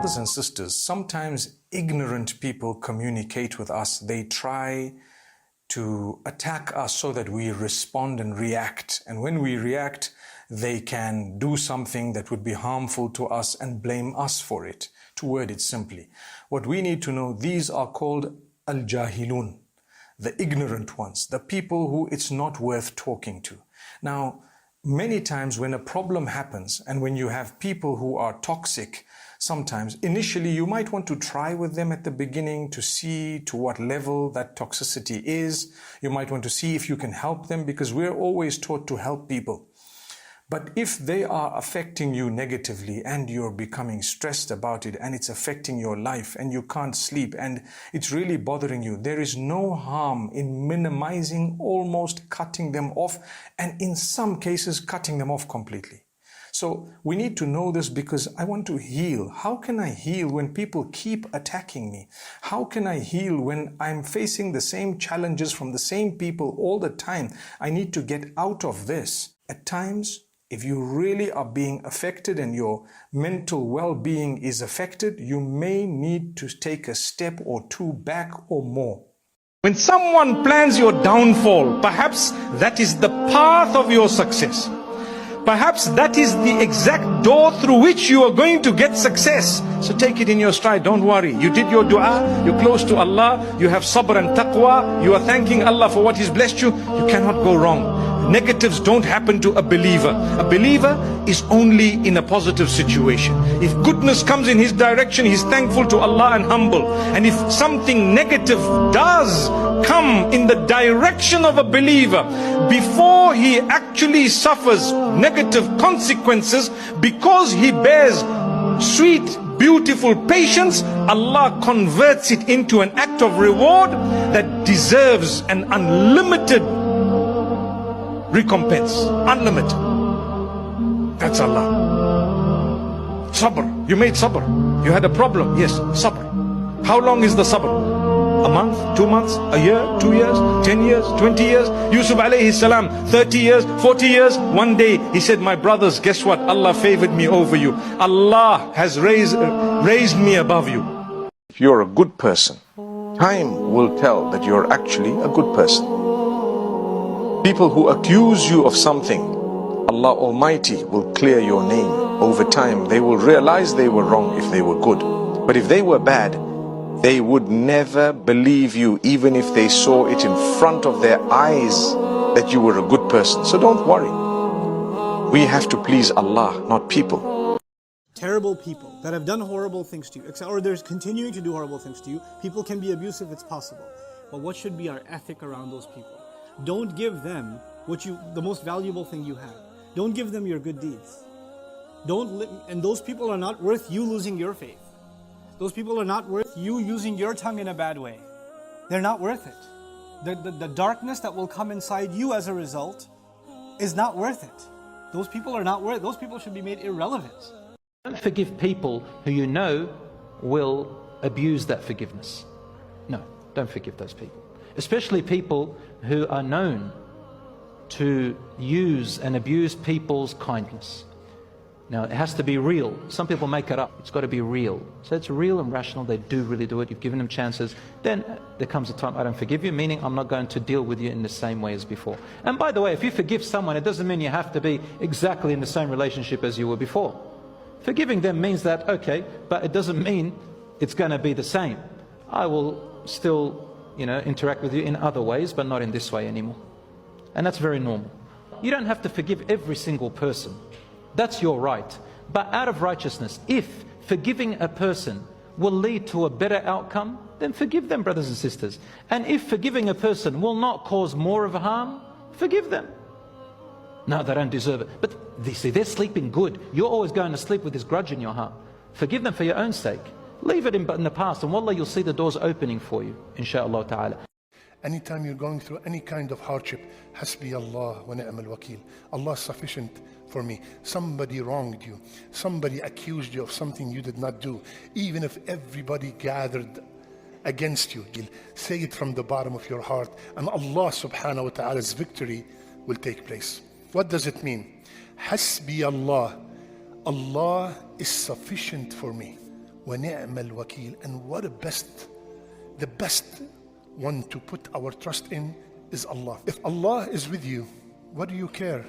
Brothers and sisters, sometimes ignorant people communicate with us. They try to attack us so that we respond and react. And when we react, they can do something that would be harmful to us and blame us for it. To word it simply, what we need to know, these are called al-Jahilun, the ignorant ones, the people who it's not worth talking to. Now, many times when a problem happens and when you have people who are toxic, sometimes initially you might want to try with them at the beginning to see to what level that toxicity is. You might want to see if you can help them, because we're always taught to help people. But if they are affecting you negatively and you're becoming stressed about it and it's affecting your life and you can't sleep and it's really bothering you, there is no harm in minimizing, almost cutting them off, and in some cases cutting them off completely. So we need to know this, because I want to heal. How can I heal when people keep attacking me? How can I heal when I'm facing the same challenges from the same people all the time? I need to get out of this. At times, if you really are being affected and your mental well-being is affected, you may need to take a step or two back or more. When someone plans your downfall, perhaps that is the path of your success. Perhaps that is the exact door through which you are going to get success. So take it in your stride, don't worry. You did your dua, you're close to Allah, you have sabr and taqwa, you are thanking Allah for what He's blessed you. You cannot go wrong. Negatives don't happen to a believer. A believer is only in a positive situation. If goodness comes in his direction, he's thankful to Allah and humble. And if something negative does come in the direction of a believer, before he actually suffers negative consequences, because he bears sweet, beautiful patience, Allah converts it into an act of reward that deserves an unlimited recompense. Unlimited. That's Allah. Sabr. You made sabr. You had a problem. Yes, sabr. How long is the sabr? A month, 2 months, a year, 2 years, 10 years, 20 years? Yusuf alayhi salam, 30 years, 40 years. One day he said, my brothers, guess what? Allah favored me over you. Allah has raised me above you. If you're a good person, time will tell that you're actually a good person. People who accuse you of something, Allah Almighty will clear your name. Over time, they will realize they were wrong if they were good. But if they were bad, they would never believe you, even if they saw it in front of their eyes that you were a good person. So don't worry. We have to please Allah, not people. Terrible people that have done horrible things to you, or they're continuing to do horrible things to you. People can be abusive, it's possible. But what should be our ethic around those people? Don't give them the most valuable thing you have. Don't give them your good deeds. And those people are not worth you losing your faith. Those people are not worth you using your tongue in a bad way. They're not worth it. The darkness that will come inside you as a result is not worth it. Those people are not worth. Those people should be made irrelevant. Don't forgive people who you know will abuse that forgiveness. No, don't forgive those people. Especially people who are known to use and abuse people's kindness. Now, it has to be real. Some people make it up. It's got to be real. So it's real and rational. They do really do it. You've given them chances. Then there comes a time, I don't forgive you, meaning I'm not going to deal with you in the same way as before. And by the way, if you forgive someone, it doesn't mean you have to be exactly in the same relationship as you were before. Forgiving them means that, okay, but it doesn't mean it's going to be the same. I will still interact with you in other ways, but not in this way anymore. And that's very normal. You don't have to forgive every single person. That's your right. But out of righteousness, if forgiving a person will lead to a better outcome, then forgive them, brothers and sisters. And if forgiving a person will not cause more of a harm, forgive them. No, they don't deserve it. But they're sleeping good. You're always going to sleep with this grudge in your heart. Forgive them for your own sake. Leave it in the past, and wallah, you'll see the doors opening for you, inshaAllah ta'ala. Anytime you're going through any kind of hardship, Hasbi Allah wa ni'mal wakil. Allah is sufficient for me. Somebody wronged you. Somebody accused you of something you did not do. Even if everybody gathered against you, you'll say it from the bottom of your heart, and Allah subhanahu wa ta'ala's victory will take place. What does it mean? Hasbi Allah. Allah is sufficient for me. وَنِعْمَ الْوَكِيلُ. And what the best one to put our trust in is Allah. If Allah is with you, what do you care?